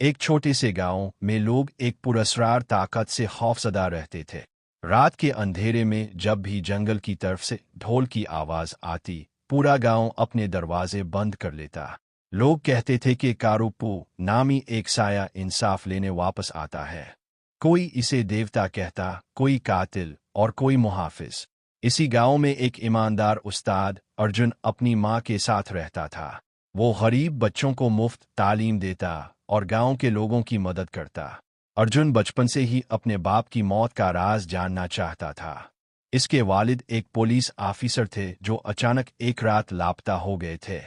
एक छोटे से गांव में लोग एक पुरस्कार ताकत से खौफजदा रहते थे। रात के अंधेरे में जब भी जंगल की तरफ से ढोल की आवाज आती, पूरा गांव अपने दरवाजे बंद कर लेता। लोग कहते थे कि कारुप्पू नामी एक साया इंसाफ लेने वापस आता है। कोई इसे देवता कहता, कोई कातिल और कोई मुहाफिज। इसी गांव में एक ईमानदार उस्ताद अर्जुन अपनी माँ के साथ रहता था। वो गरीब बच्चों को मुफ्त तालीम देता और गांव के लोगों की मदद करता। अर्जुन बचपन से ही अपने बाप की मौत का राज जानना चाहता था। इसके वालिद एक पुलिस ऑफिसर थे जो अचानक एक रात लापता हो गए थे।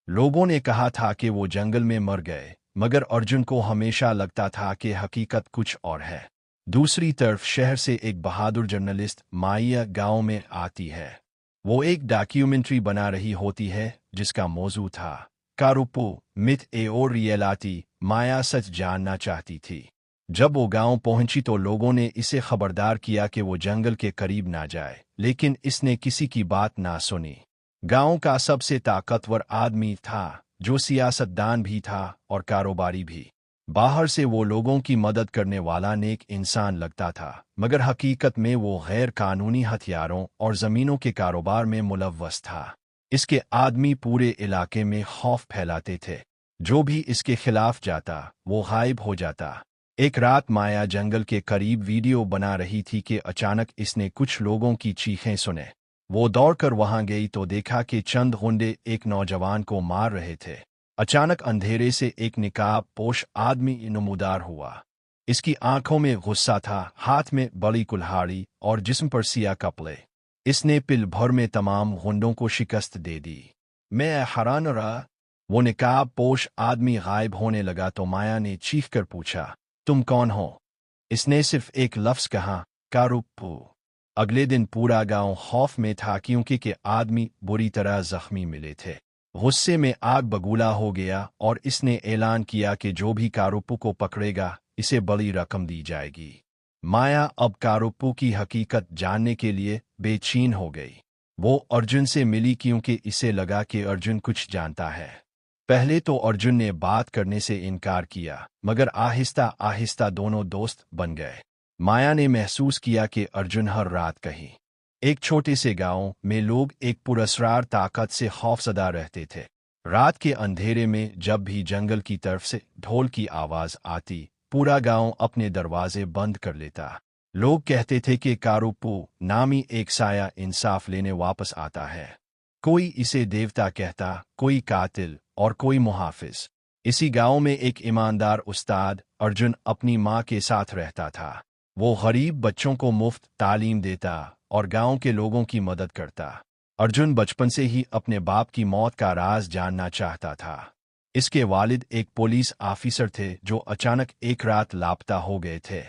लोगों ने कहा था कि वो जंगल में मर गए, मगर अर्जुन को हमेशा लगता था कि हकीकत कुछ और है। दूसरी तरफ शहर से एक बहादुर जर्नलिस्ट माइया गांव में आती है। वो एक डॉक्यूमेंट्री बना रही होती है जिसका मौजू था कारुप्पू मिथ ए और रियलिटी। माया सच जानना चाहती थी। जब वो गांव पहुंची तो लोगों ने इसे खबरदार किया कि वो जंगल के करीब ना जाए, लेकिन इसने किसी की बात ना सुनी। गांव का सबसे ताकतवर आदमी था, जो सियासतदान भी था और कारोबारी भी। बाहर से वो लोगों की मदद करने वाला नेक इंसान लगता था, मगर हकीकत में वो गैर कानूनी हथियारों और जमीनों के कारोबार में मुलव्वस था। इसके आदमी पूरे इलाके में खौफ फैलाते थे। जो भी इसके खिलाफ जाता वो गायब हो जाता। एक रात माया जंगल के करीब वीडियो बना रही थी कि अचानक इसने कुछ लोगों की चीखें सुने। वो दौड़कर वहां गई तो देखा कि चंद गुंडे एक नौजवान को मार रहे थे। अचानक अंधेरे से एक निकाब पोश आदमी नमूदार हुआ। इसकी आंखों में गुस्सा था, हाथ में बड़ी कुल्हाड़ी और जिस्म पर सिया कपड़े। इसने पिल भर में तमाम गुंडों को शिकस्त दे दी। मैं हैरान रहा। वो निकाब पोश आदमी गायब होने लगा तो माया ने चीख कर पूछा, तुम कौन हो? इसने सिर्फ एक लफ्ज कहा, कारुप्पू। अगले दिन पूरा गांव खौफ में था क्योंकि के आदमी बुरी तरह जख्मी मिले थे। गुस्से में आग बगूला हो गया और इसने ऐलान किया कि जो भी कारुप्पू को पकड़ेगा इसे बड़ी रकम दी जाएगी। माया अब कारुप्पू की हकीकत जानने के लिए बेचैन हो गई। वो अर्जुन से मिली क्योंकि इसे लगा कि अर्जुन कुछ जानता है। पहले तो अर्जुन ने बात करने से इनकार किया, मगर आहिस्ता आहिस्ता दोनों दोस्त बन गए। माया ने महसूस किया कि अर्जुन हर रात कहीं एक छोटे से गांव में लोग एक पुरस्कार ताकत से खौफजदा रहते थे। रात के अंधेरे में जब भी जंगल की तरफ से ढोल की आवाज आती, पूरा गांव अपने दरवाजे बंद कर लेता। लोग कहते थे कि कारुप्पू नामी एक साया इंसाफ लेने वापस आता है। कोई इसे देवता कहता, कोई कातिल और कोई मुहाफिज। इसी गांव में एक ईमानदार उस्ताद अर्जुन अपनी माँ के साथ रहता था। वो गरीब बच्चों को मुफ्त तालीम देता और गांव के लोगों की मदद करता। अर्जुन बचपन से ही अपने बाप की मौत का राज जानना चाहता था। इसके वालिद एक पुलिस ऑफिसर थे जो अचानक एक रात लापता हो गए थे।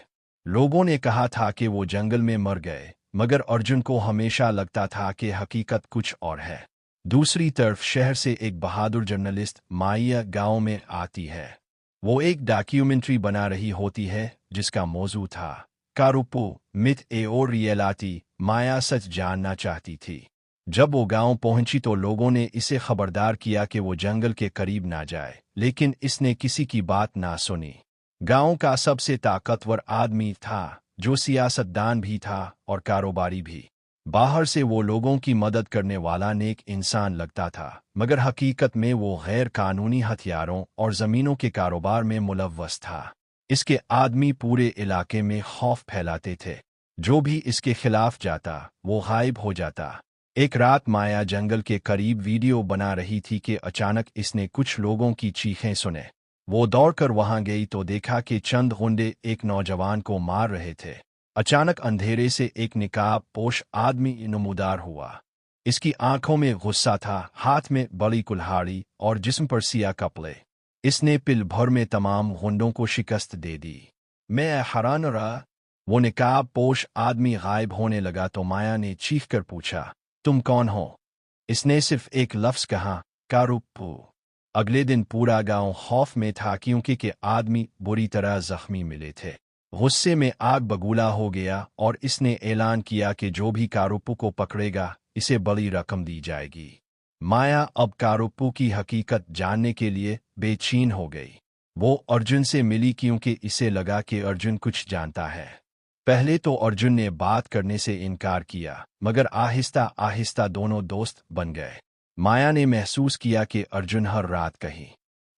लोगों ने कहा था कि वो जंगल में मर गए, मगर अर्जुन को हमेशा लगता था कि हकीकत कुछ और है। दूसरी तरफ शहर से एक बहादुर जर्नलिस्ट माइया गांव में आती है। वो एक डॉक्यूमेंट्री बना रही होती है जिसका मौजू था कारुप्पू मिथ ए और रियलिटी। माया सच जानना चाहती थी। जब वो गांव पहुंची तो लोगों ने इसे खबरदार किया कि वो जंगल के करीब ना जाए, लेकिन इसने किसी की बात ना सुनी। गांव का सबसे ताकतवर आदमी था, जो सियासतदान भी था और कारोबारी भी। बाहर से वो लोगों की मदद करने वाला नेक इंसान लगता था, मगर हकीकत में वो गैर कानूनी हथियारों और जमीनों के कारोबार में मुलव्वस था। इसके आदमी पूरे इलाके में खौफ फैलाते थे। जो भी इसके खिलाफ जाता वो गायब हो जाता। एक रात माया जंगल के करीब वीडियो बना रही थी कि अचानक इसने कुछ लोगों की चीखें सुने। वो दौड़कर वहां गई तो देखा कि चंद गुंडे एक नौजवान को मार रहे थे। अचानक अंधेरे से एक निकाब पोश आदमी नमूदार हुआ। इसकी आंखों में गुस्सा था, हाथ में बड़ी कुल्हाड़ी और जिस्म पर सिया कपड़े। इसने पिल भर में तमाम गुंडों को शिकस्त दे दी। मैं हैरान रहा। वो निकाब पोश आदमी गायब होने लगा तो माया ने चीख कर पूछा, तुम कौन हो? इसने सिर्फ एक लफ्ज कहा, कारुप्पू। अगले दिन पूरा गांव खौफ में था क्योंकि के आदमी बुरी तरह जख्मी मिले थे। गुस्से में आग बगूला हो गया और इसने ऐलान किया कि जो भी कारुप्पू को पकड़ेगा इसे बड़ी रकम दी जाएगी। माया अब कारुप्पू की हकीकत जानने के लिए बेचैन हो गई। वो अर्जुन से मिली क्योंकि इसे लगा कि अर्जुन कुछ जानता है। पहले तो अर्जुन ने बात करने से इनकार किया, मगर आहिस्ता आहिस्ता दोनों दोस्त बन गए। माया ने महसूस किया कि अर्जुन हर रात कहीं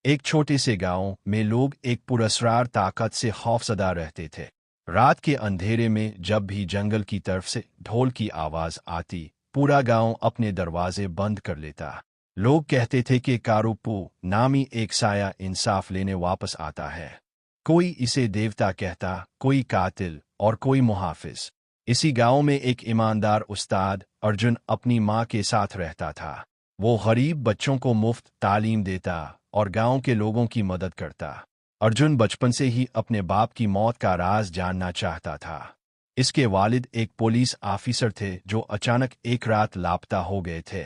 एक छोटे से गांव में लोग एक पुरस्कार ताकत से खौफजदा रहते थे। रात के अंधेरे में जब भी जंगल की तरफ से ढोल की आवाज आती, पूरा गांव अपने दरवाजे बंद कर लेता। लोग कहते थे कि कारुप्पू नामी एक साया इंसाफ लेने वापस आता है। कोई इसे देवता कहता, कोई कातिल और कोई मुहाफिज। इसी गांव में एक ईमानदार उस्ताद अर्जुन अपनी माँ के साथ रहता था। वो गरीब बच्चों को मुफ्त तालीम देता और गांव के लोगों की मदद करता। अर्जुन बचपन से ही अपने बाप की मौत का राज जानना चाहता था। इसके वालिद एक पुलिस ऑफिसर थे जो अचानक एक रात लापता हो गए थे।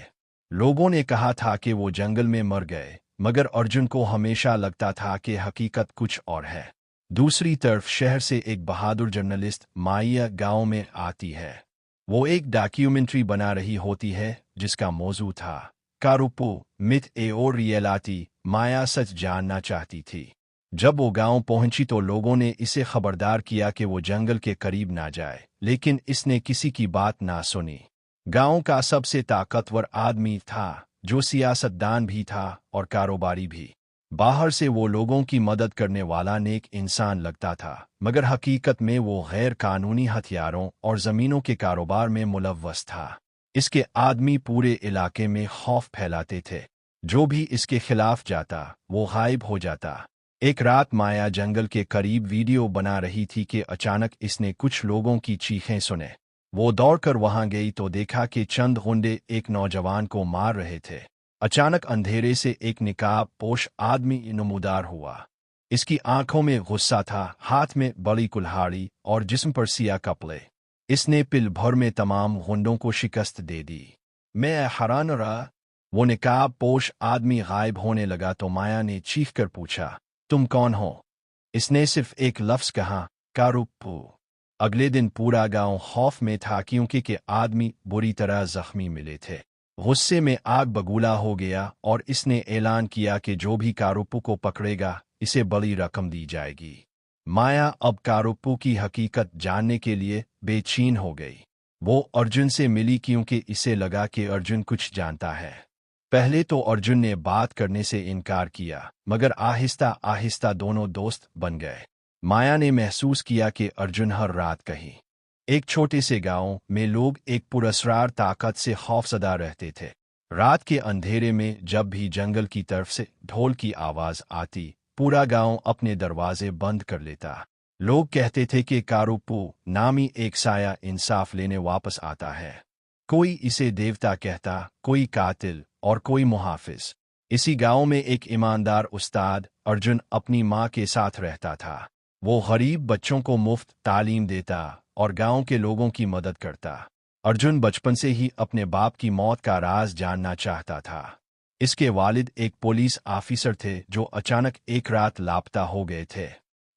लोगों ने कहा था कि वो जंगल में मर गए, मगर अर्जुन को हमेशा लगता था कि हकीकत कुछ और है। दूसरी तरफ शहर से एक बहादुर जर्नलिस्ट माया गांव में आती है। वो एक डॉक्यूमेंट्री बना रही होती है जिसका मौजू था कारुप्पू मिथ ए और रियलिटी। माया सच जानना चाहती थी। जब वो गांव पहुंची तो लोगों ने इसे खबरदार किया कि वो जंगल के करीब ना जाए, लेकिन इसने किसी की बात ना सुनी। गांव का सबसे ताकतवर आदमी था, जो सियासतदान भी था और कारोबारी भी। बाहर से वो लोगों की मदद करने वाला नेक इंसान लगता था, मगर हकीकत में वो गैर कानूनी हथियारों और जमीनों के कारोबार में मुलव्वस था। इसके आदमी पूरे इलाके में खौफ फैलाते थे। जो भी इसके खिलाफ जाता वो गायब हो जाता। एक रात माया जंगल के करीब वीडियो बना रही थी कि अचानक इसने कुछ लोगों की चीखें सुने। वो दौड़कर वहां गई तो देखा कि चंद गुंडे एक नौजवान को मार रहे थे। अचानक अंधेरे से एक निकाब पोश आदमी नमूदार हुआ। इसकी आंखों में गुस्सा था, हाथ में बड़ी कुल्हाड़ी और जिस्म पर सिया कपड़े। इसने पिल भर में तमाम गुंडों को शिकस्त दे दी। मैं हैरान रहा। वो निकाब पोश आदमी गायब होने लगा तो माया ने चीख कर पूछा, तुम कौन हो? इसने सिर्फ एक लफ्ज कहा, कारुप्पू। अगले दिन पूरा गांव खौफ में था क्योंकि के आदमी बुरी तरह जख्मी मिले थे। गुस्से में आग बगूला हो गया और इसने ऐलान किया कि जो भी कारुप्पू को पकड़ेगा इसे बड़ी रकम दी जाएगी। माया अब कारुप्पू की हकीकत जानने के लिए बेचैन हो गई। वो अर्जुन से मिली क्योंकि इसे लगा कि अर्जुन कुछ जानता है। पहले तो अर्जुन ने बात करने से इनकार किया, मगर आहिस्ता आहिस्ता दोनों दोस्त बन गए। माया ने महसूस किया कि अर्जुन हर रात कहीं एक छोटे से गांव में लोग एक पुरस्कार ताकत से खौफजदा रहते थे। रात के अंधेरे में जब भी जंगल की तरफ से ढोल की आवाज आती, पूरा गांव अपने दरवाजे बंद कर लेता। लोग कहते थे कि कारुप्पू नामी एक साया इंसाफ लेने वापस आता है। कोई इसे देवता कहता, कोई कातिल और कोई मुहाफिज। इसी गांव में एक ईमानदार उस्ताद अर्जुन अपनी माँ के साथ रहता था। वो गरीब बच्चों को मुफ्त तालीम देता और गांव के लोगों की मदद करता। अर्जुन बचपन से ही अपने बाप की मौत का राज जानना चाहता था। इसके वालिद एक पुलिस ऑफिसर थे जो अचानक एक रात लापता हो गए थे।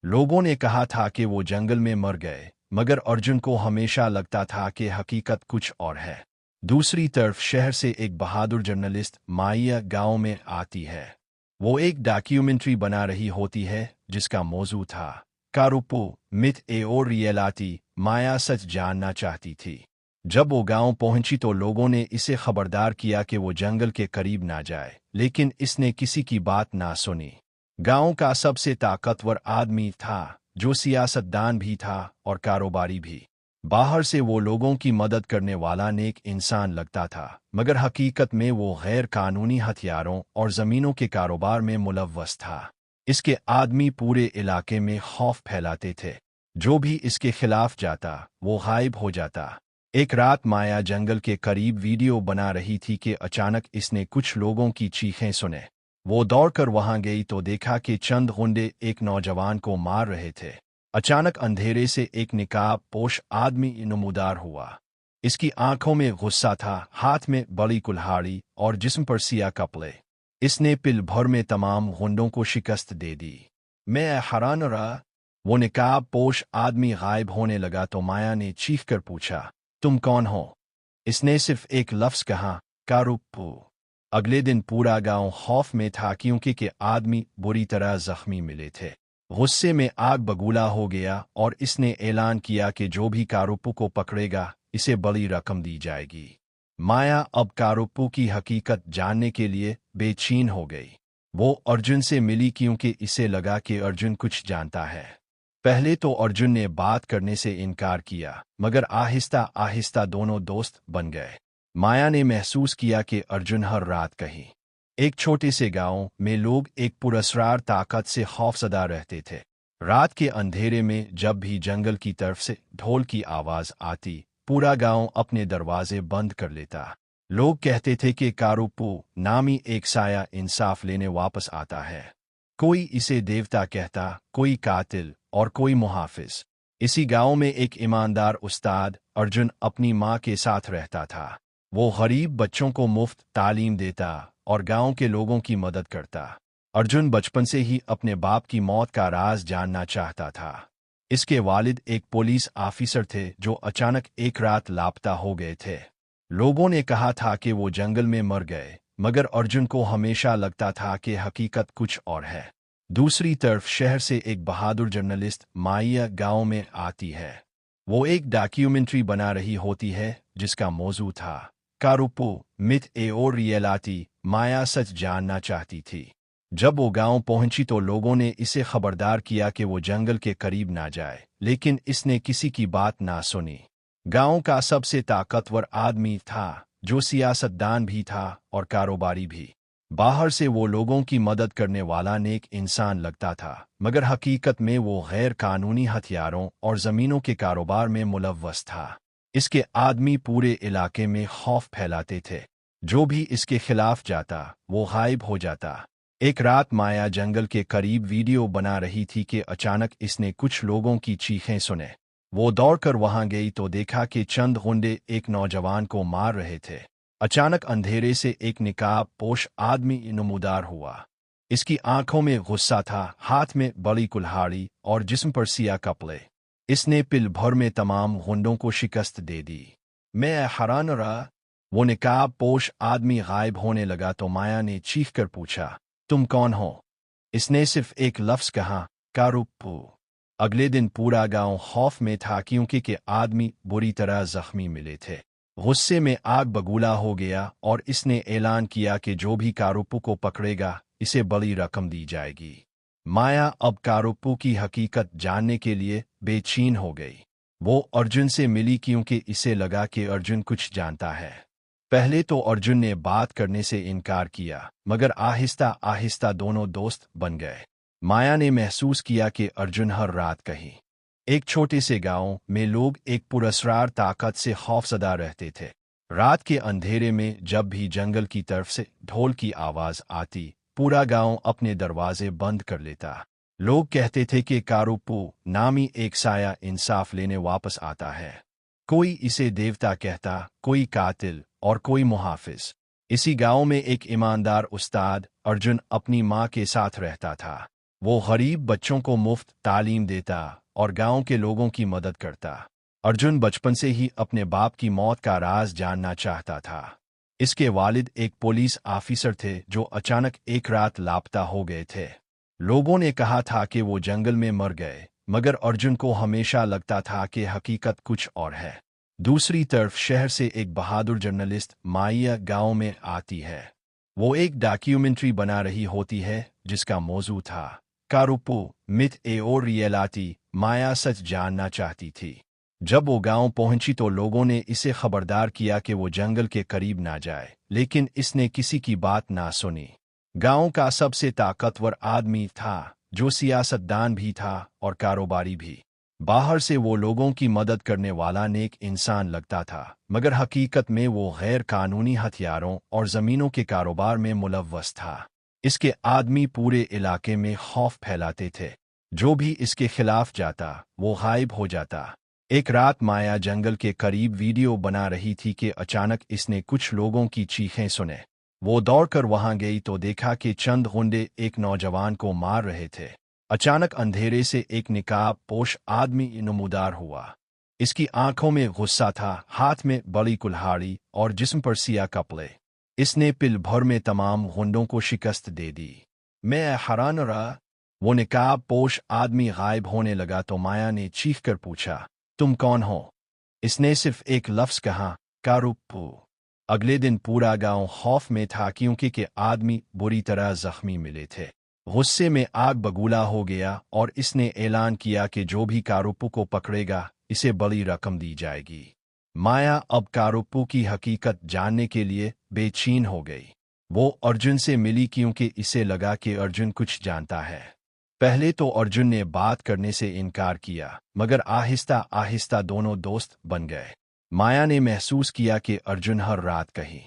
लोगों ने कहा था कि वो जंगल में मर गए, मगर अर्जुन को हमेशा लगता था कि हकीकत कुछ और है। दूसरी तरफ शहर से एक बहादुर जर्नलिस्ट माया गांव में आती है। वो एक डॉक्यूमेंट्री बना रही होती है जिसका मौजू था कारुप्पू मिथ ए और रियलिटी। माया सच जानना चाहती थी। जब वो गांव पहुंची तो लोगों ने इसे खबरदार किया कि वो जंगल के करीब ना जाए, लेकिन इसने किसी की बात ना सुनी। गांव का सबसे ताकतवर आदमी था, जो सियासतदान भी था और कारोबारी भी। बाहर से वो लोगों की मदद करने वाला नेक इंसान लगता था, मगर हकीकत में वो गैर कानूनी हथियारों और जमीनों के कारोबार में मुलव्वस था। इसके आदमी पूरे इलाके में खौफ फैलाते थे। जो भी इसके खिलाफ जाता वो गायब हो जाता। एक रात माया जंगल के करीब वीडियो बना रही थी कि अचानक इसने कुछ लोगों की चीखें सुने। वो दौड़कर वहां गई तो देखा कि चंद गुंडे एक नौजवान को मार रहे थे। अचानक अंधेरे से एक निकाब पोश आदमी नमूदार हुआ। इसकी आंखों में गुस्सा था, हाथ में बड़ी कुल्हाड़ी और जिस्म पर सिया कपड़े। इसने पिल भर में तमाम गुंडों को शिकस्त दे दी। मैं हैरान रहा। वो निकाब पोश आदमी गायब होने लगा तो माया ने चीख कर पूछा, तुम कौन हो? इसने सिर्फ एक लफ्ज कहा, कारुप्पू। अगले दिन पूरा गांव खौफ में था क्योंकि के आदमी बुरी तरह जख्मी मिले थे। गुस्से में आग बगूला हो गया और इसने ऐलान किया कि जो भी कारूपू को पकड़ेगा इसे बड़ी रकम दी जाएगी। माया अब कारूपू की हकीकत जानने के लिए बेचैन हो गई। वो अर्जुन से मिली क्योंकि इसे लगा कि अर्जुन कुछ जानता है। पहले तो अर्जुन ने बात करने से इनकार किया, मगर आहिस्ता आहिस्ता दोनों दोस्त बन गए। माया ने महसूस किया कि अर्जुन हर रात कहीं एक छोटे से गांव में लोग एक पुरस्कार ताकत से खौफजदा रहते थे। रात के अंधेरे में जब भी जंगल की तरफ से ढोल की आवाज आती, पूरा गांव अपने दरवाजे बंद कर लेता। लोग कहते थे कि कारूपू नामी एक साया इंसाफ लेने वापस आता है। कोई इसे देवता कहता, कोई कातिल और कोई मुहाफिज। इसी गांव में एक ईमानदार उस्ताद अर्जुन अपनी माँ के साथ रहता था। वो गरीब बच्चों को मुफ्त तालीम देता और गांव के लोगों की मदद करता। अर्जुन बचपन से ही अपने बाप की मौत का राज जानना चाहता था। इसके वालिद एक पुलिस ऑफिसर थे जो अचानक एक रात लापता हो गए थे। लोगों ने कहा था कि वो जंगल में मर गए, मगर अर्जुन को हमेशा लगता था कि हकीकत कुछ और है। दूसरी तरफ शहर से एक बहादुर जर्नलिस्ट माया गांव में आती है। वो एक डॉक्यूमेंट्री बना रही होती है जिसका मौजू था कारूपू, मिथ ए और रियलिटी। माया सच जानना चाहती थी। जब वो गांव पहुंची तो लोगों ने इसे खबरदार किया कि वो जंगल के करीब ना जाए, लेकिन इसने किसी की बात ना सुनी। गांव का सबसे ताकतवर आदमी था, जो सियासतदान भी था और कारोबारी भी। बाहर से वो लोगों की मदद करने वाला नेक इंसान लगता था, मगर हकीकत में वो गैर कानूनी हथियारों और जमीनों के कारोबार में मुलव्वस था। इसके आदमी पूरे इलाके में खौफ फैलाते थे। जो भी इसके खिलाफ जाता वो गायब हो जाता। एक रात माया जंगल के करीब वीडियो बना रही थी कि अचानक इसने कुछ लोगों की चीखें सुने। वो दौड़कर वहां गई तो देखा कि चंद गुंडे एक नौजवान को मार रहे थे। अचानक अंधेरे से एक निकाब पोश आदमी नमूदार हुआ। इसकी आंखों में गुस्सा था, हाथ में बड़ी कुल्हाड़ी और जिस्म पर सिया कपड़े। इसने पिल भर में तमाम गुंडों को शिकस्त दे दी। मैं हैरान रहा। वो निकाब पोश आदमी गायब होने लगा तो माया ने चीख कर पूछा, तुम कौन हो? इसने सिर्फ एक लफ्ज कहा, कारूपू। अगले दिन पूरा गांव खौफ में था क्योंकि के आदमी बुरी तरह जख्मी मिले थे। गुस्से में आग बगूला हो गया और इसने ऐलान किया कि जो भी कारूपू को पकड़ेगा इसे बड़ी रकम दी जाएगी। माया अब कारूपू की हकीकत जानने के लिए बेचैन हो गई। वो अर्जुन से मिली क्योंकि इसे लगा कि अर्जुन कुछ जानता है। पहले तो अर्जुन ने बात करने से इनकार किया, मगर आहिस्ता आहिस्ता दोनों दोस्त बन गए। माया ने महसूस किया कि अर्जुन हर रात कहीं एक छोटे से गांव में लोग एक पुरस्कार ताकत से खौफजदा रहते थे। रात के अंधेरे में जब भी जंगल की तरफ से ढोल की आवाज आती, पूरा गांव अपने दरवाजे बंद कर लेता। लोग कहते थे कि कारूपू नामी एक साया इंसाफ लेने वापस आता है। कोई इसे देवता कहता, कोई कातिल और कोई मुहाफिज। इसी गांव में एक ईमानदार उस्ताद अर्जुन अपनी माँ के साथ रहता था। वो गरीब बच्चों को मुफ्त तालीम देता और गांव के लोगों की मदद करता। अर्जुन बचपन से ही अपने बाप की मौत का राज जानना चाहता था। इसके वालिद एक पुलिस ऑफिसर थे जो अचानक एक रात लापता हो गए थे। लोगों ने कहा था कि वो जंगल में मर गए, मगर अर्जुन को हमेशा लगता था कि हकीकत कुछ और है। दूसरी तरफ शहर से एक बहादुर जर्नलिस्ट माया गांव में आती है। वो एक डॉक्यूमेंट्री बना रही होती है जिसका मौजू था कारूपू, मिथ ए और रियलिटी। माया सच जानना चाहती थी। जब वो गांव पहुंची तो लोगों ने इसे खबरदार किया कि वो जंगल के करीब ना जाए, लेकिन इसने किसी की बात ना सुनी। गांव का सबसे ताकतवर आदमी था, जो सियासतदान भी था और कारोबारी भी। बाहर से वो लोगों की मदद करने वाला नेक इंसान लगता था, मगर हकीकत में वो गैर कानूनी हथियारों और जमीनों के कारोबार में मुलव्वस था। इसके आदमी पूरे इलाके में खौफ फैलाते थे। जो भी इसके खिलाफ जाता वो गायब हो जाता। एक रात माया जंगल के करीब वीडियो बना रही थी कि अचानक इसने कुछ लोगों की चीखें सुने। वो दौड़कर वहां गई तो देखा कि चंद गुंडे एक नौजवान को मार रहे थे। अचानक अंधेरे से एक निकाब पोश आदमी नमूदार हुआ। इसकी आंखों में गुस्सा था, हाथ में बड़ी कुल्हाड़ी और जिस्म पर सिया कपड़े। इसने पिल भर में तमाम गुंडों को शिकस्त दे दी। मैं हैरान रहा। वो निकाब पोश आदमी गायब होने लगा तो माया ने चीख कर पूछा, तुम कौन हो? इसने सिर्फ एक लफ्ज कहा, कारुप्पू। अगले दिन पूरा गांव खौफ में था क्योंकि के आदमी बुरी तरह जख्मी मिले थे। गुस्से में आग बगूला हो गया और इसने ऐलान किया कि जो भी कारुप्पू को पकड़ेगा इसे बड़ी रकम दी जाएगी। माया अब कारुप्पू की हकीकत जानने के लिए बेचैन हो गई। वो अर्जुन से मिली क्योंकि इसे लगा कि अर्जुन कुछ जानता है। पहले तो अर्जुन ने बात करने से इनकार किया, मगर आहिस्ता आहिस्ता दोनों दोस्त बन गए। माया ने महसूस किया कि अर्जुन हर रात कहीं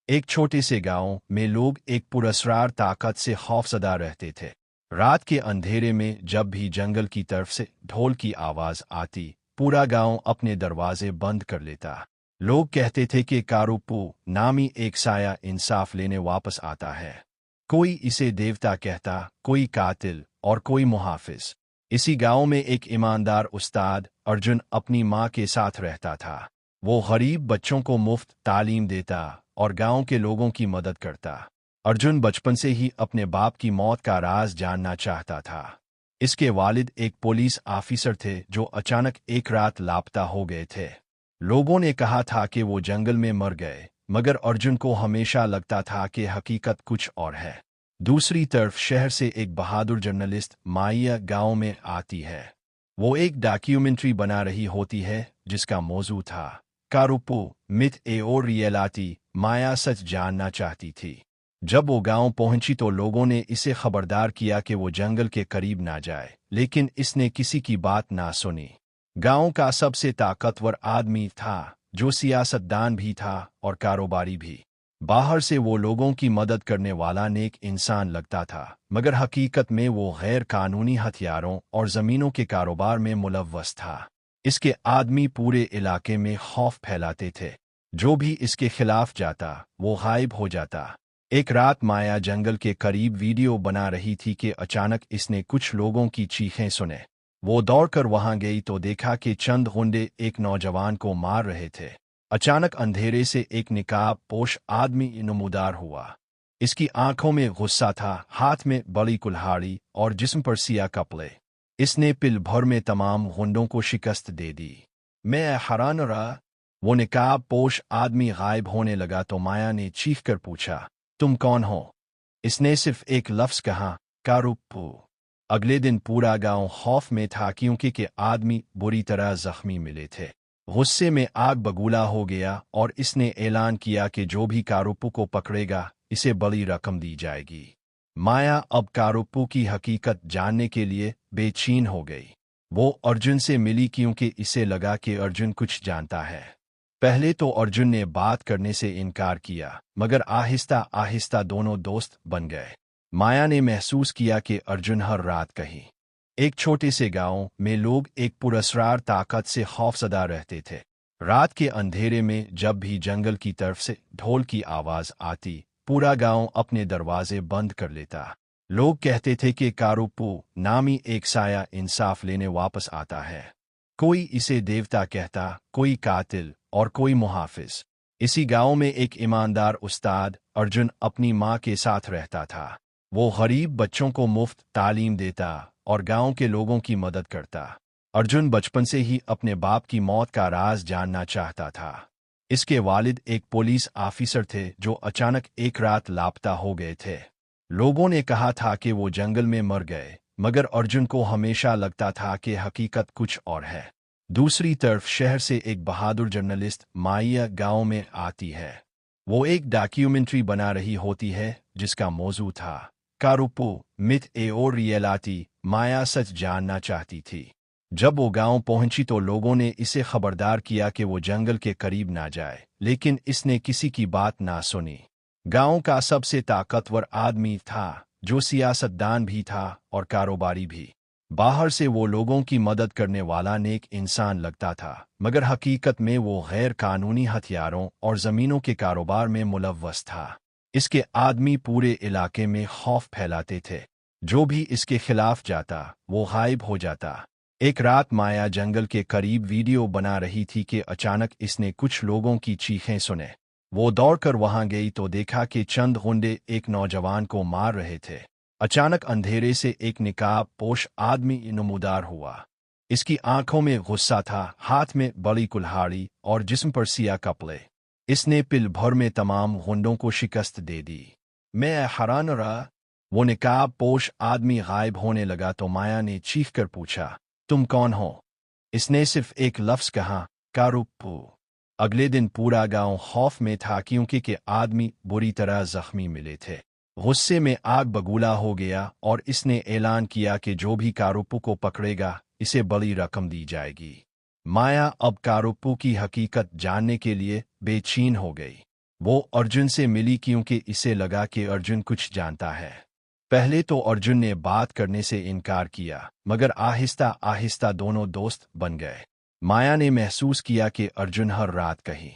एक छोटे से गांव में लोग एक पुरस्कार ताकत से खौफजदा रहते थे। रात के अंधेरे में जब भी जंगल की तरफ से ढोल की आवाज आती, पूरा गांव अपने दरवाजे बंद कर लेता। लोग कहते थे कि कारुप्पू नामी एक साया इंसाफ लेने वापस आता है। कोई इसे देवता कहता, कोई कातिल और कोई मुहाफिज। इसी गांव में एक ईमानदार उस्ताद अर्जुन अपनी माँ के साथ रहता था। वो गरीब बच्चों को मुफ्त तालीम देता और गांव के लोगों की मदद करता। अर्जुन बचपन से ही अपने बाप की मौत का राज जानना चाहता था। इसके वालिद एक पुलिस ऑफिसर थे जो अचानक एक रात लापता हो गए थे। लोगों ने कहा था कि वो जंगल में मर गए, मगर अर्जुन को हमेशा लगता था कि हकीकत कुछ और है। दूसरी तरफ शहर से एक बहादुर जर्नलिस्ट माया गांव में आती है। वो एक डॉक्यूमेंट्री बना रही होती है जिसका मौजू था कारुप्पू, मिथ ए और रियलिटी। माया सच जानना चाहती थी। जब वो गांव पहुंची तो लोगों ने इसे खबरदार किया कि वो जंगल के करीब ना जाए, लेकिन इसने किसी की बात ना सुनी। गांव का सबसे ताकतवर आदमी था, जो सियासतदान भी था और कारोबारी भी। बाहर से वो लोगों की मदद करने वाला नेक इंसान लगता था, मगर हकीकत में वो गैर कानूनी हथियारों और जमीनों के कारोबार में मुलव्वस था। इसके आदमी पूरे इलाके में खौफ फैलाते थे। जो भी इसके खिलाफ जाता वो गायब हो जाता। एक रात माया जंगल के करीब वीडियो बना रही थी कि अचानक इसने कुछ लोगों की चीखें सुने। वो दौड़कर वहां गई तो देखा कि चंद गुंडे एक नौजवान को मार रहे थे। अचानक अंधेरे से एक निकाब पोश आदमी नमूदार हुआ। इसकी आंखों में गुस्सा था, हाथ में बड़ी कुल्हाड़ी और जिस्म पर सिया कपड़े। इसने पिल भर में तमाम गुंडों को शिकस्त दे दी। मैं हैरान रहा। वो निकाब पोश आदमी गायब होने लगा तो माया ने चीख कर पूछा, तुम कौन हो? इसने सिर्फ एक लफ्ज कहा, कारुप्पू। अगले दिन पूरा गांव खौफ में था क्योंकि के आदमी बुरी तरह जख्मी मिले थे। गुस्से में आग बगूला हो गया और इसने ऐलान किया कि जो भी कारुप्पू को पकड़ेगा इसे बड़ी रकम दी जाएगी। माया अब कारुप्पू की हकीकत जानने के लिए बेचैन हो गई। वो अर्जुन से मिली क्योंकि इसे लगा कि अर्जुन कुछ जानता है। पहले तो अर्जुन ने बात करने से इनकार किया, मगर आहिस्ता आहिस्ता दोनों दोस्त बन गए। माया ने महसूस किया कि अर्जुन हर रात कहीं एक छोटे से गांव में लोग एक पुरस्कार ताकत से खौफजदा रहते थे। रात के अंधेरे में जब भी जंगल की तरफ से ढोल की आवाज आती, पूरा गांव अपने दरवाजे बंद कर लेता। लोग कहते थे कि कारुप्पू नामी एक साया इंसाफ लेने वापस आता है। कोई इसे देवता कहता, कोई कातिल और कोई मुहाफिज। इसी गांव में एक ईमानदार उस्ताद अर्जुन अपनी माँ के साथ रहता था। वो गरीब बच्चों को मुफ्त तालीम देता और गांव के लोगों की मदद करता। अर्जुन बचपन से ही अपने बाप की मौत का राज जानना चाहता था। इसके वालिद एक पुलिस ऑफिसर थे जो अचानक एक रात लापता हो गए थे। लोगों ने कहा था कि वो जंगल में मर गए, मगर अर्जुन को हमेशा लगता था कि हकीकत कुछ और है। दूसरी तरफ शहर से एक बहादुर जर्नलिस्ट माया गांव में आती है। वो एक डॉक्यूमेंट्री बना रही होती है जिसका मौजू था कारुप्पू, मिथ ए और रियलिटी। माया सच जानना चाहती थी। जब वो गांव पहुंची तो लोगों ने इसे खबरदार किया कि वो जंगल के करीब ना जाए, लेकिन इसने किसी की बात ना सुनी। गांव का सबसे ताकतवर आदमी था, जो सियासतदान भी था और कारोबारी भी। बाहर से वो लोगों की मदद करने वाला नेक इंसान लगता था, मगर हकीकत में वो गैर कानूनी हथियारों और जमीनों के कारोबार में मुलव्वस था। इसके आदमी पूरे इलाके में खौफ फैलाते थे। जो भी इसके खिलाफ जाता वो गायब हो जाता। एक रात माया जंगल के करीब वीडियो बना रही थी कि अचानक इसने कुछ लोगों की चीखें सुने। वो दौड़कर वहां गई तो देखा कि चंद गुंडे एक नौजवान को मार रहे थे। अचानक अंधेरे से एक निकाब पोश आदमी नमूदार हुआ। इसकी आंखों में गुस्सा था, हाथ में बड़ी कुल्हाड़ी और जिस्म पर सिया कपड़े। इसने पिल भर में तमाम गुंडों को शिकस्त दे दी। मैं हैरान रहा। वो निकाब पोश आदमी गायब होने लगा तो माया ने चीख कर पूछा, तुम कौन हो? इसने सिर्फ एक लफ्ज कहा, कारुप्पू। अगले दिन पूरा गांव खौफ में था क्योंकि के आदमी बुरी तरह जख्मी मिले थे। गुस्से में आग बगूला हो गया और इसने ऐलान किया कि जो भी कारुप्पू को पकड़ेगा इसे बड़ी रकम दी जाएगी। माया अब कारुप्पू की हकीकत जानने के लिए बेचैन हो गई। वो अर्जुन से मिली क्योंकि इसे लगा कि अर्जुन कुछ जानता है। पहले तो अर्जुन ने बात करने से इनकार किया, मगर आहिस्ता आहिस्ता दोनों दोस्त बन गए। माया ने महसूस किया कि अर्जुन हर रात कहीं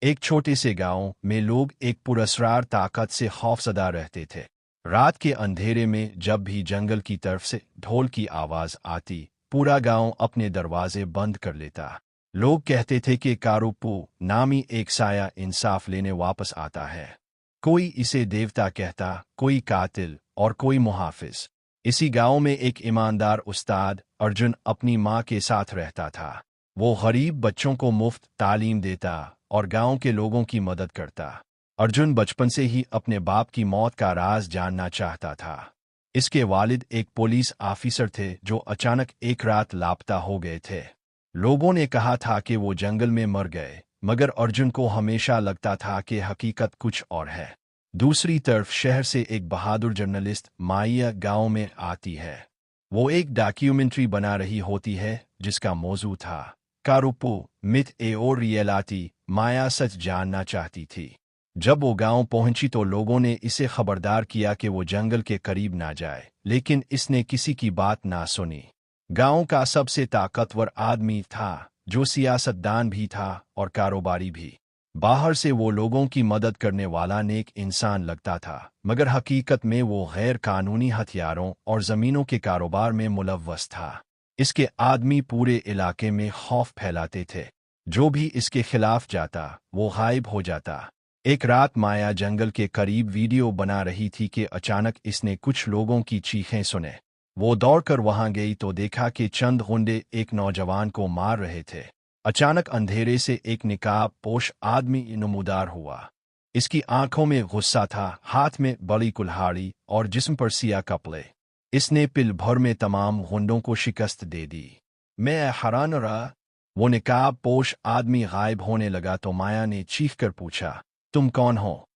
एक छोटे से गांव में लोग एक पुरस्कार ताकत से खौफजदा रहते थे। रात के अंधेरे में जब भी जंगल की तरफ से ढोल की आवाज आती, पूरा गांव अपने दरवाजे बंद कर लेता। लोग कहते थे कि कारुप्पू नामी एक साया इंसाफ लेने वापस आता है। कोई इसे देवता कहता, कोई कातिल और कोई मुहाफिज। इसी गांव में एक ईमानदार उस्ताद अर्जुन अपनी माँ के साथ रहता था। वो गरीब बच्चों को मुफ्त तालीम देता और गांव के लोगों की मदद करता। अर्जुन बचपन से ही अपने बाप की मौत का राज जानना चाहता था। इसके वालिद एक पुलिस ऑफिसर थे जो अचानक एक रात लापता हो गए थे। लोगों ने कहा था कि वो जंगल में मर गए, मगर अर्जुन को हमेशा लगता था कि हकीकत कुछ और है। दूसरी तरफ शहर से एक बहादुर जर्नलिस्ट माया गांव में आती है। वो एक डॉक्यूमेंट्री बना रही होती है जिसका मौजू था कारुप्पू, मिथ ए और रियलिटी। माया सच जानना चाहती थी। जब वो गांव पहुंची तो लोगों ने इसे खबरदार किया कि वो जंगल के करीब ना जाए, लेकिन इसने किसी की बात ना सुनी। गांव का सबसे ताकतवर आदमी था, जो सियासतदान भी था और कारोबारी भी। बाहर से वो लोगों की मदद करने वाला नेक इंसान लगता था, मगर हकीकत में वो गैर कानूनी हथियारों और जमीनों के कारोबार में मुलव्वस था। इसके आदमी पूरे इलाके में खौफ फैलाते थे। जो भी इसके खिलाफ जाता वो गायब हो जाता। एक रात माया जंगल के करीब वीडियो बना रही थी कि अचानक इसने कुछ लोगों की चीखें सुने। वो दौड़कर वहां गई तो देखा कि चंद गुंडे एक नौजवान को मार रहे थे। अचानक अंधेरे से एक निकाब पोश आदमी नमूदार हुआ। इसकी आंखों में गुस्सा था, हाथ में बड़ी कुल्हाड़ी और जिस्म पर सिया कपड़े। इसने पिल भर में तमाम गुंडों को शिकस्त दे दी। मैं हैरान रहा। वो निकाब पोश आदमी गायब होने लगा तो माया ने चीख कर पूछा, तुम कौन हो?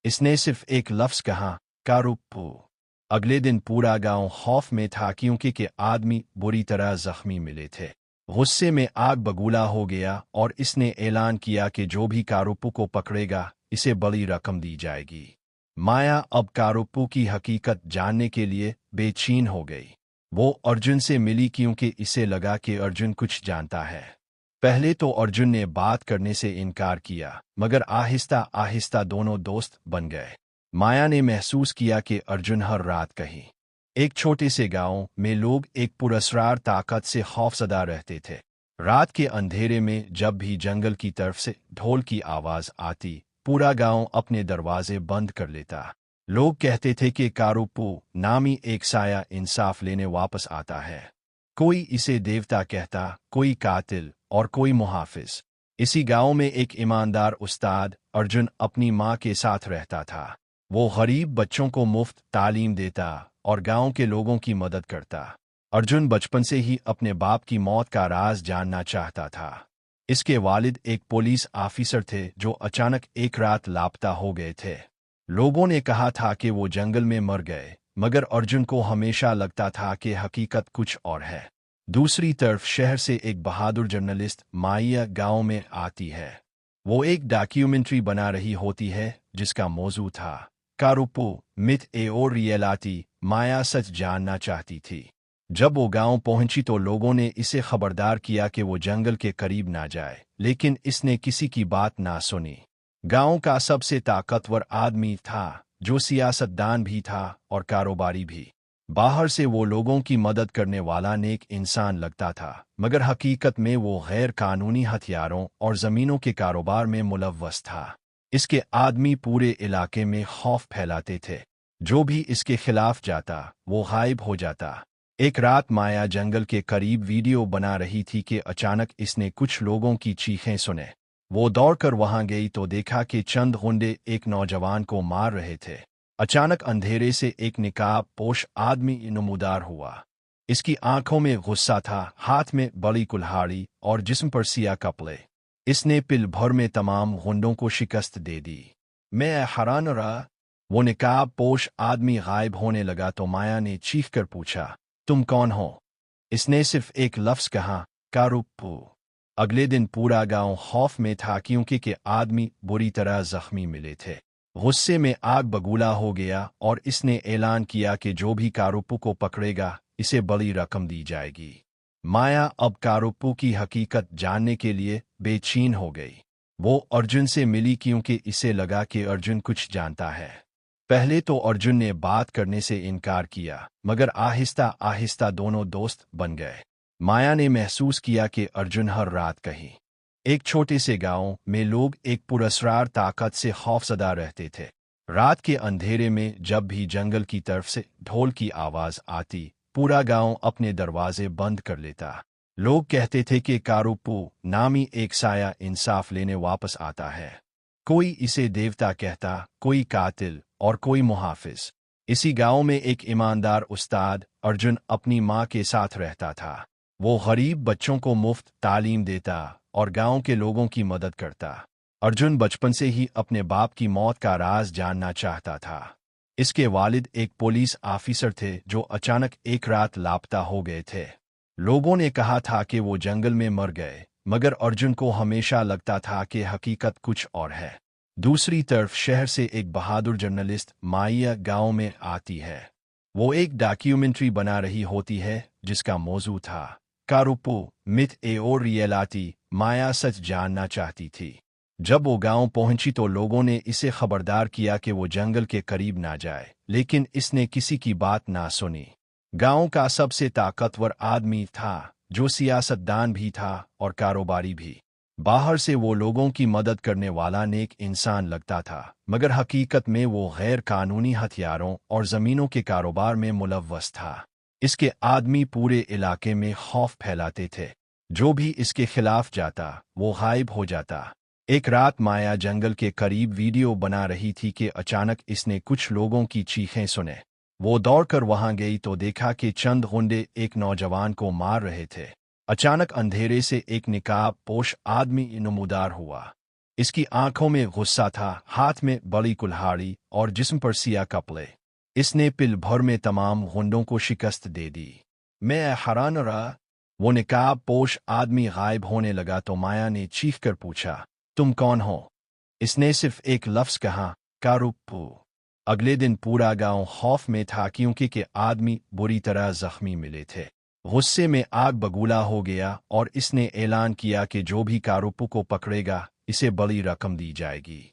इसने सिर्फ एक लफ्ज कहा, कारुप्पू। अगले दिन पूरा गांव खौफ में था क्योंकि के आदमी बुरी तरह जख्मी मिले थे। गुस्से में आग बगूला हो गया और इसने ऐलान किया कि जो भी कारुप्पू को पकड़ेगा इसे बड़ी रकम दी जाएगी। माया अब कारुप्पू की हकीकत जानने के लिए बेचैन हो गई। वो अर्जुन से मिली क्योंकि इसे लगा कि अर्जुन कुछ जानता है। पहले तो अर्जुन ने बात करने से इनकार किया, मगर आहिस्ता आहिस्ता दोनों दोस्त बन गए। माया ने महसूस किया कि अर्जुन हर रात कहीं एक छोटे से गांव में लोग एक पुरस्कार ताकत से खौफजदा रहते थे। रात के अंधेरे में जब भी जंगल की तरफ से ढोल की आवाज आती, पूरा गांव अपने दरवाजे बंद कर लेता। लोग कहते थे कि कारुप्पू नामी एक साया इंसाफ लेने वापस आता है। कोई इसे देवता कहता, कोई कातिल और कोई मुहाफिज। इसी गांव में एक ईमानदार उस्ताद अर्जुन अपनी माँ के साथ रहता था। वो गरीब बच्चों को मुफ्त तालीम देता और गांव के लोगों की मदद करता। अर्जुन बचपन से ही अपने बाप की मौत का राज जानना चाहता था। इसके वालिद एक पुलिस ऑफिसर थे जो अचानक एक रात लापता हो गए थे। लोगों ने कहा था कि वो जंगल में मर गए, मगर अर्जुन को हमेशा लगता था कि हकीकत कुछ और है। दूसरी तरफ शहर से एक बहादुर जर्नलिस्ट माया गांव में आती है। वो एक डॉक्यूमेंट्री बना रही होती है जिसका मौजू था कारुप्पू, मिथ ए और रियलिटी। माया सच जानना चाहती थी। जब वो गांव पहुंची तो लोगों ने इसे खबरदार किया कि वो जंगल के करीब ना जाए, लेकिन इसने किसी की बात ना सुनी। गांव का सबसे ताकतवर आदमी था, जो सियासतदान भी था और कारोबारी भी। बाहर से वो लोगों की मदद करने वाला नेक इंसान लगता था, मगर हकीकत में वो गैर कानूनी हथियारों और जमीनों के कारोबार में मुलव्वस था। इसके आदमी पूरे इलाके में खौफ फैलाते थे। जो भी इसके खिलाफ जाता वो गायब हो जाता। एक रात माया जंगल के करीब वीडियो बना रही थी कि अचानक इसने कुछ लोगों की चीखें सुने। वो दौड़कर वहां गई तो देखा कि चंद गुंडे एक नौजवान को मार रहे थे। अचानक अंधेरे से एक निकाब पोश आदमी नमूदार हुआ। इसकी आंखों में गुस्सा था, हाथ में बड़ी कुल्हाड़ी और जिस्म पर सिया कपड़े। इसने पिल भर में तमाम गुंडों को शिकस्त दे दी। मैं हैरान रहा। वो निकाब पोश आदमी गायब होने लगा तो माया ने चीख कर पूछा, तुम कौन हो? इसने सिर्फ एक लफ्ज कहा, कारुप्पू। अगले दिन पूरा गांव खौफ में था क्योंकि के आदमी बुरी तरह जख्मी मिले थे। गुस्से में आग बगूला हो गया और इसने ऐलान किया कि जो भी कारुप्पू को पकड़ेगा इसे बड़ी रकम दी जाएगी। माया अब कारुप्पू की हकीकत जानने के लिए बेचैन हो गई। वो अर्जुन से मिली क्योंकि इसे लगा कि अर्जुन कुछ जानता है। पहले तो अर्जुन ने बात करने से इनकार किया, मगर आहिस्ता आहिस्ता दोनों दोस्त बन गए। माया ने महसूस किया कि अर्जुन हर रात कहीं एक छोटे से गांव में लोग एक पुरस्कार ताकत से खौफजदा रहते थे। रात के अंधेरे में जब भी जंगल की तरफ से ढोल की आवाज आती, पूरा गांव अपने दरवाजे बंद कर लेता। लोग कहते थे कि कारुप्पू नामी एक साया इंसाफ लेने वापस आता है। कोई इसे देवता कहता, कोई कातिल और कोई मुहाफिज। इसी गांव में एक ईमानदार उस्ताद अर्जुन अपनी माँ के साथ रहता था। वो गरीब बच्चों को मुफ्त तालीम देता और गांव के लोगों की मदद करता। अर्जुन बचपन से ही अपने बाप की मौत का राज जानना चाहता था। इसके वालिद एक पुलिस ऑफिसर थे जो अचानक एक रात लापता हो गए थे। लोगों ने कहा था कि वो जंगल में मर गए, मगर अर्जुन को हमेशा लगता था कि हकीकत कुछ और है। दूसरी तरफ शहर से एक बहादुर जर्नलिस्ट माया गांव में आती है। वो एक डॉक्यूमेंट्री बना रही होती है जिसका मौजू था कारुप्पू, मिथ ए और रियलिटी। माया सच जानना चाहती थी। जब वो गांव पहुंची तो लोगों ने इसे खबरदार किया कि वो जंगल के करीब ना जाए, लेकिन इसने किसी की बात ना सुनी। गांव का सबसे ताकतवर आदमी था, जो सियासतदान भी था और कारोबारी भी। बाहर से वो लोगों की मदद करने वाला नेक इंसान लगता था, मगर हकीकत में वो गैर कानूनी हथियारों और जमीनों के कारोबार में मुलव्वस था। इसके आदमी पूरे इलाके में खौफ फैलाते थे। जो भी इसके खिलाफ जाता वो गायब हो जाता। एक रात माया जंगल के करीब वीडियो बना रही थी कि अचानक इसने कुछ लोगों की चीखें सुने। वो दौड़कर वहां गई तो देखा कि चंद गुंडे एक नौजवान को मार रहे थे। अचानक अंधेरे से एक निकाब पोश आदमी नमूदार हुआ। इसकी आंखों में गुस्सा था, हाथ में बड़ी कुल्हाड़ी और जिस्म पर सिया कपड़े। इसने पिल भर में तमाम गुंडों को शिकस्त दे दी। मैं हैरान रहा। वो निकाब पोश आदमी गायब होने लगा तो माया ने चीख कर पूछा, तुम कौन हो? इसने सिर्फ एक लफ्ज कहा, कारुप्पू। अगले दिन पूरा गांव खौफ में था क्योंकि के आदमी बुरी तरह जख्मी मिले थे। गुस्से में आग बगूला हो गया और इसने ऐलान किया कि जो भी कारुप्पू को पकड़ेगा इसे बड़ी रकम दी जाएगी।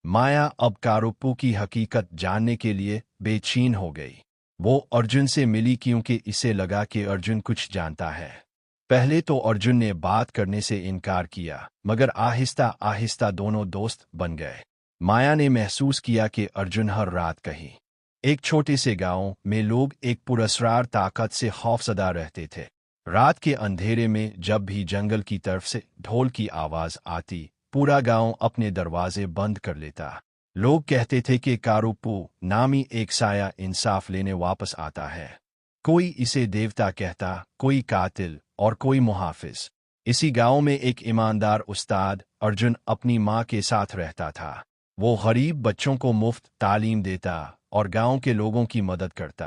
माया अब कारुप्पू की हकीकत जानने के लिए बेचैन हो गई। वो अर्जुन से मिली क्योंकि इसे लगा कि अर्जुन कुछ जानता है। पहले तो अर्जुन ने बात करने से इनकार किया, मगर आहिस्ता आहिस्ता दोनों दोस्त बन गए। माया ने महसूस किया कि अर्जुन हर रात कहीं एक छोटे से गांव में लोग एक पुरस्कार ताकत से खौफजदा रहते थे। रात के अंधेरे में जब भी जंगल की तरफ से ढोल की आवाज आती, पूरा गांव अपने दरवाजे बंद कर लेता। लोग कहते थे कि कारुप्पू नामी एक साया इंसाफ लेने वापस आता है। कोई इसे देवता कहता, कोई कातिल और कोई मुहाफिज। इसी गांव में एक ईमानदार उस्ताद अर्जुन अपनी माँ के साथ रहता था। वो गरीब बच्चों को मुफ्त तालीम देता और गांव के लोगों की मदद करता।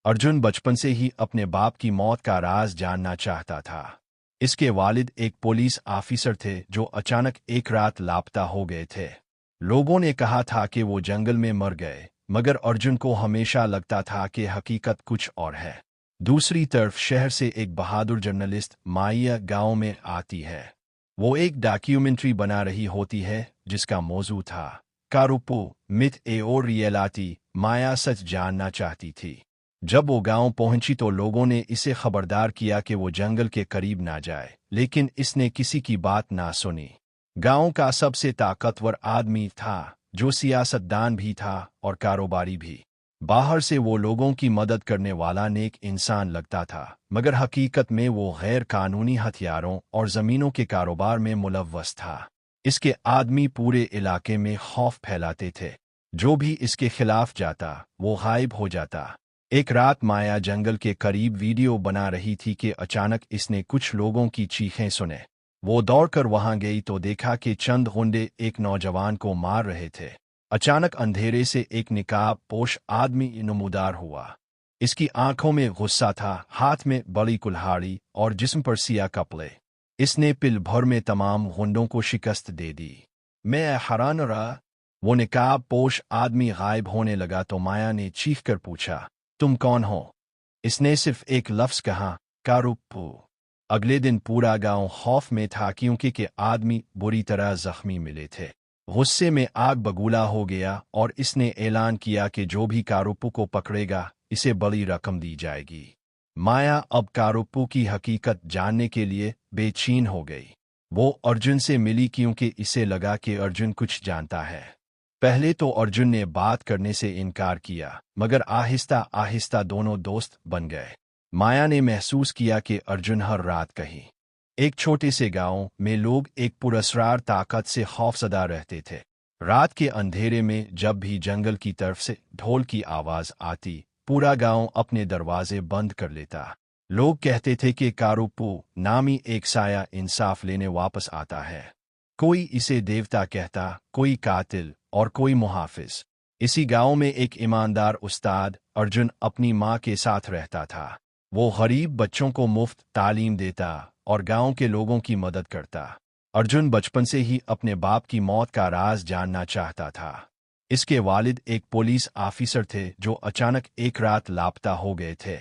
अर्जुन बचपन से ही अपने बाप की मौत का राज जानना चाहता था। इसके वालिद एक पुलिस ऑफिसर थे जो अचानक एक रात लापता हो गए थे। लोगों ने कहा था कि वो जंगल में मर गए, मगर अर्जुन को हमेशा लगता था कि हकीकत कुछ और है। दूसरी तरफ शहर से एक बहादुर जर्नलिस्ट माया गांव में आती है। वो एक डॉक्यूमेंट्री बना रही होती है जिसका मौजू था कारुप्पू, मिथ ए और रियलिटी। माया सच जानना चाहती थी। जब वो गांव पहुंची तो लोगों ने इसे खबरदार किया कि वो जंगल के करीब ना जाए, लेकिन इसने किसी की बात ना सुनी। गांव का सबसे ताकतवर आदमी था, जो सियासतदान भी था और कारोबारी भी। बाहर से वो लोगों की मदद करने वाला नेक इंसान लगता था, मगर हकीकत में वो गैर कानूनी हथियारों और ज़मीनों के कारोबार में मुलव्वस था। इसके आदमी पूरे इलाके में खौफ फैलाते थे। जो भी इसके खिलाफ जाता वो गायब हो जाता। एक रात माया जंगल के करीब वीडियो बना रही थी कि अचानक इसने कुछ लोगों की चीखें सुने। वो दौड़कर वहां गई तो देखा कि चंद गुंडे एक नौजवान को मार रहे थे। अचानक अंधेरे से एक निकाब पोश आदमी नमूदार हुआ। इसकी आंखों में गुस्सा था, हाथ में बड़ी कुल्हाड़ी और जिस्म पर सिया कपड़े। इसने पिल भर में तमाम गुंडों को शिकस्त दे दी। मैं हैरान रहा। वो निकाब पोश आदमी गायब होने लगा तो माया ने चीख कर पूछा, तुम कौन हो? इसने सिर्फ एक लफ्ज कहा, कारुप्पू। अगले दिन पूरा गांव खौफ में था, क्योंकि के आदमी बुरी तरह जख्मी मिले थे। गुस्से में आग बगूला हो गया और इसने ऐलान किया कि जो भी कारुप्पू को पकड़ेगा इसे बड़ी रकम दी जाएगी। माया अब कारुप्पू की हकीकत जानने के लिए बेचैन हो गई। वो अर्जुन से मिली, क्योंकि इसे लगा कि अर्जुन कुछ जानता है। पहले तो अर्जुन ने बात करने से इनकार किया, मगर आहिस्ता आहिस्ता दोनों दोस्त बन गए। माया ने महसूस किया कि अर्जुन हर रात कहीं एक छोटे से गांव में लोग एक पुरस्कार ताकत से खौफजदा रहते थे। रात के अंधेरे में जब भी जंगल की तरफ से ढोल की आवाज आती, पूरा गांव अपने दरवाजे बंद कर लेता। लोग कहते थे कि कारुप्पू नामी एक साया इंसाफ लेने वापस आता है। कोई इसे देवता कहता, कोई कातिल और कोई मुहाफिज। इसी गांव में एक ईमानदार उस्ताद अर्जुन अपनी माँ के साथ रहता था। वो गरीब बच्चों को मुफ्त तालीम देता और गांव के लोगों की मदद करता। अर्जुन बचपन से ही अपने बाप की मौत का राज जानना चाहता था। इसके वालिद एक पुलिस ऑफिसर थे जो अचानक एक रात लापता हो गए थे।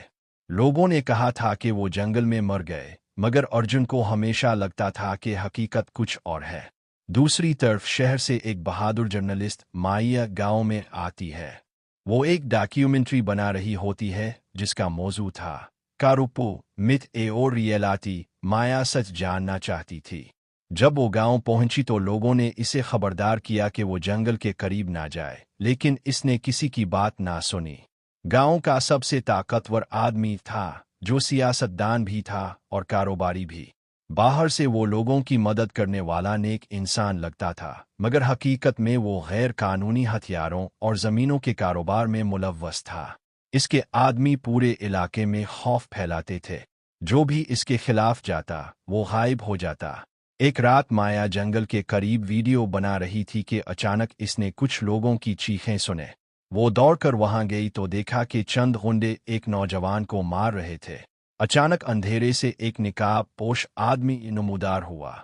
लोगों ने कहा था कि वो जंगल में मर गए, मगर अर्जुन को हमेशा लगता था कि हकीकत कुछ और है। दूसरी तरफ शहर से एक बहादुर जर्नलिस्ट माया गांव में आती है। वो एक डॉक्यूमेंट्री बना रही होती है जिसका मौजू था कारुप्पू, मिथ ए और रियलिटी। माया सच जानना चाहती थी। जब वो गांव पहुंची तो लोगों ने इसे खबरदार किया कि वो जंगल के करीब ना जाए, लेकिन इसने किसी की बात ना सुनी। गांव का सबसे ताकतवर आदमी था, जो सियासतदान भी था और कारोबारी भी। बाहर से वो लोगों की मदद करने वाला नेक इंसान लगता था, मगर हकीकत में वो गैर कानूनी हथियारों और ज़मीनों के कारोबार में मुलव्वस था। इसके आदमी पूरे इलाके में खौफ फैलाते थे। जो भी इसके खिलाफ जाता वो गायब हो जाता। एक रात माया जंगल के करीब वीडियो बना रही थी कि अचानक इसने कुछ लोगों की चीखें सुने। वो दौड़कर वहां गई तो देखा कि चंद गुंडे एक नौजवान को मार रहे थे। अचानक अंधेरे से एक निकाब पोश आदमी नमूदार हुआ।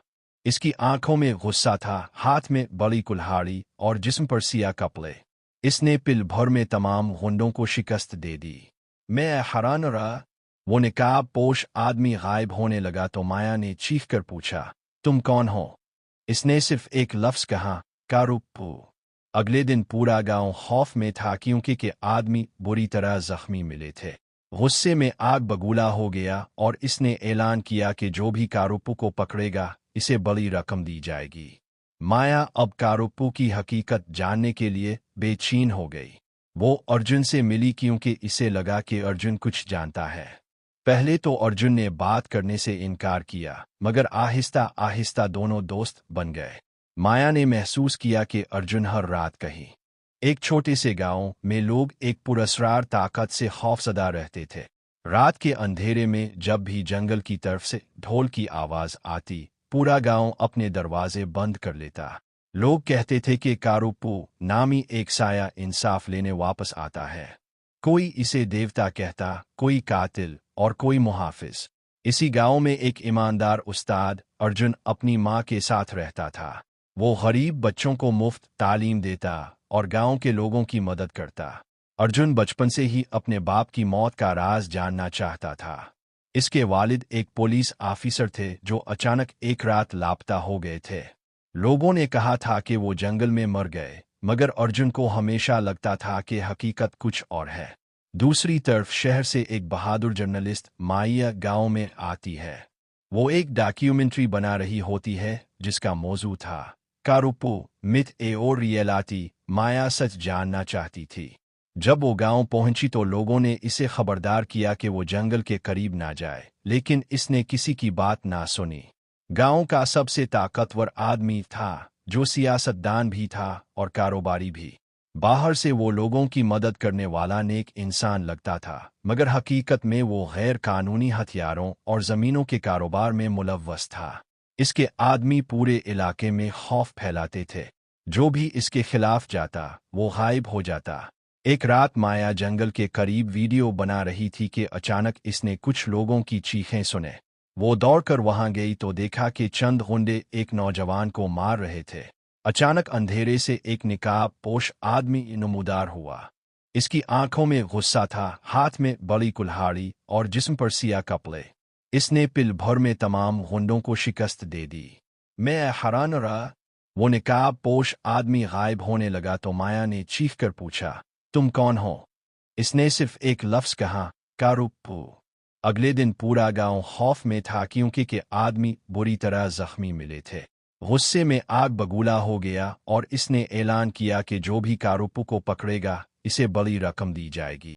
इसकी आंखों में गुस्सा था, हाथ में बड़ी कुल्हाड़ी और जिस्म पर सिया कपड़े। इसने पिल भर में तमाम गुंडों को शिकस्त दे दी। मैं हैरान रहा। वो निकाब पोश आदमी गायब होने लगा तो माया ने चीख कर पूछा, तुम कौन हो? इसने सिर्फ एक लफ्ज कहा, कारुप्पू। अगले दिन पूरा गांव खौफ में था, क्योंकि के आदमी बुरी तरह जख्मी मिले थे। गुस्से में आग बगूला हो गया और इसने ऐलान किया कि जो भी कारुप्पू को पकड़ेगा इसे बड़ी रकम दी जाएगी। माया अब कारुप्पू की हकीकत जानने के लिए बेचैन हो गई। वो अर्जुन से मिली, क्योंकि इसे लगा कि अर्जुन कुछ जानता है। पहले तो अर्जुन ने बात करने से इनकार किया, मगर आहिस्ता आहिस्ता दोनों दोस्त बन गए। माया ने महसूस किया कि अर्जुन हर रात कहीं एक छोटे से गांव में लोग एक पुरस्कार ताकत से खौफजदा रहते थे। रात के अंधेरे में जब भी जंगल की तरफ से ढोल की आवाज आती, पूरा गांव अपने दरवाजे बंद कर लेता। लोग कहते थे कि कारुप्पू नामी एक साया इंसाफ लेने वापस आता है। कोई इसे देवता कहता, कोई कातिल और कोई मुहाफिज। इसी गांव में एक ईमानदार उस्ताद अर्जुन अपनी माँ के साथ रहता था। वो गरीब बच्चों को मुफ्त तालीम देता और गांव के लोगों की मदद करता। अर्जुन बचपन से ही अपने बाप की मौत का राज जानना चाहता था। इसके वालिद एक पुलिस ऑफिसर थे जो अचानक एक रात लापता हो गए थे। लोगों ने कहा था कि वो जंगल में मर गए, मगर अर्जुन को हमेशा लगता था कि हकीकत कुछ और है। दूसरी तरफ शहर से एक बहादुर जर्नलिस्ट माया गांव में आती है। वो एक डॉक्यूमेंट्री बना रही होती है जिसका मौजू था कारुप्पू मिथ ए और रियलिटी। माया सच जानना चाहती थी। जब वो गांव पहुंची तो लोगों ने इसे खबरदार किया कि वो जंगल के करीब ना जाए, लेकिन इसने किसी की बात ना सुनी। गांव का सबसे ताकतवर आदमी था, जो सियासतदान भी था और कारोबारी भी। बाहर से वो लोगों की मदद करने वाला नेक इंसान लगता था, मगर हकीकत में वो गैर कानूनी हथियारों और जमीनों के कारोबार में मुलव्वस था। इसके आदमी पूरे इलाके में खौफ फैलाते थे। जो भी इसके खिलाफ जाता वो गायब हो जाता। एक रात माया जंगल के करीब वीडियो बना रही थी कि अचानक इसने कुछ लोगों की चीखें सुने। वो दौड़कर वहां गई तो देखा कि चंद गुंडे एक नौजवान को मार रहे थे। अचानक अंधेरे से एक निकाब पोश आदमी नमूदार हुआ। इसकी आंखों में गुस्सा था, हाथ में बड़ी कुल्हाड़ी और जिस्म पर सिया कपड़े। इसने पिल भर में तमाम गुंडों को शिकस्त दे दी। मैं हैरान रहा। वो निकाब पोश आदमी गायब होने लगा तो माया ने चीख कर पूछा, तुम कौन हो? इसने सिर्फ एक लफ्ज कहा, कारुप्पू। अगले दिन पूरा गांव खौफ में था, क्योंकि के आदमी बुरी तरह जख्मी मिले थे। गुस्से में आग बगूला हो गया और इसने ऐलान किया कि जो भी कारुप्पू को पकड़ेगा इसे बड़ी रकम दी जाएगी।